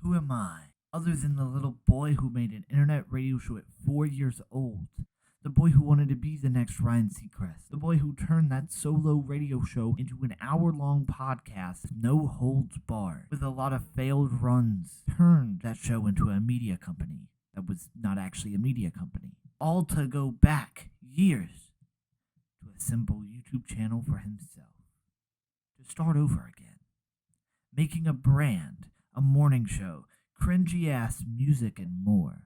Who am I, other than the little boy who made an internet radio show at 4 years old? The boy who wanted to be the next Ryan Seacrest. The boy who turned that solo radio show into an hour-long podcast with no holds barred. With a lot of failed runs, turned that show into a media company that was not actually a media company. All to go back years to a simple YouTube channel for himself. To start over again. Making a brand, a morning show, cringy-ass music, and more.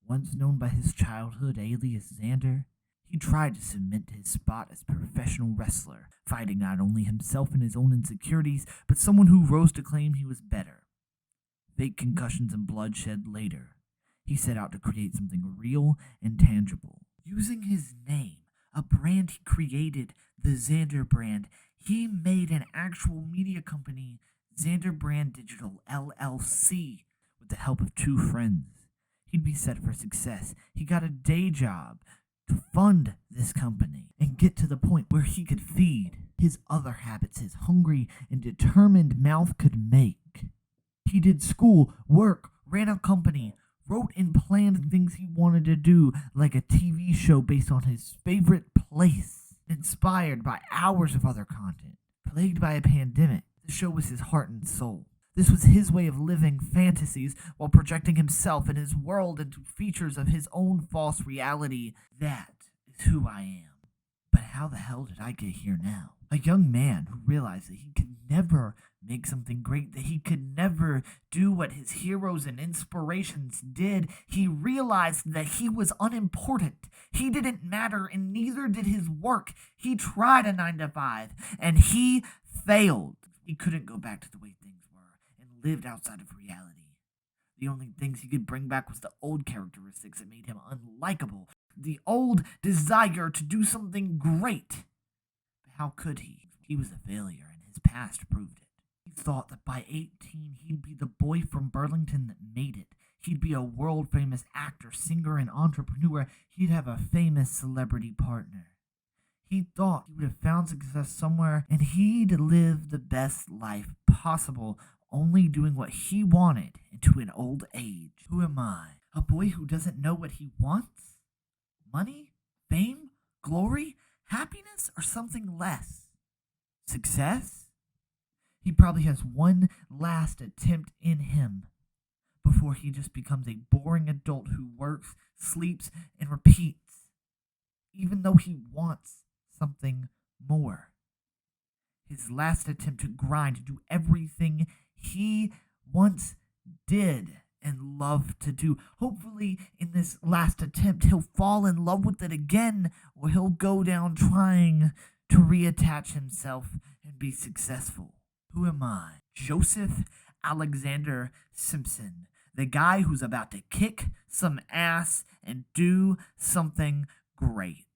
Once known by his childhood alias Xander, he tried to cement his spot as a professional wrestler, fighting not only himself and his own insecurities, but someone who rose to claim he was better. Fake concussions and bloodshed later, he set out to create something real and tangible. Using his name, a brand he created, the Xander brand, he made an actual media company, Xander Brand Digital LLC, with the help of two friends. He'd be set for success. He got a day job to fund this company and get to the point where he could feed his other habits his hungry and determined mouth could make. He did school, work, ran a company, wrote and planned things he wanted to do, like a TV show based on his favorite place, inspired by hours of other content. Plagued by a pandemic, the show was his heart and soul. This was his way of living fantasies while projecting himself and his world into features of his own false reality. That is who I am. But how the hell did I get here now? A young man who realized that he could never make something great, that he could never do what his heroes and inspirations did. He realized that he was unimportant. He didn't matter, and neither did his work. He tried a 9-to-5, and he failed. He couldn't go back to the way things were and lived outside of reality. The only things he could bring back was the old characteristics that made him unlikable. The old desire to do something great. But how could he? He was a failure, and his past proved it. He thought that by 18 he'd be the boy from Burlington that made it. He'd be a world-famous actor, singer, and entrepreneur. He'd have a famous celebrity partner. He thought he would have found success somewhere, and he'd live the best life possible, only doing what he wanted into an old age. Who am I? A boy who doesn't know what he wants? Money? Fame? Glory? Happiness? Or something less? Success? He probably has one last attempt in him before he just becomes a boring adult who works, sleeps, and repeats, even though he wants something more. His last attempt to grind, to do everything he once did and loved to do. Hopefully, in this last attempt, he'll fall in love with it again, or he'll go down trying to reattach himself and be successful. Who am I? Joseph Alexander Simpson, the guy who's about to kick some ass and do something great.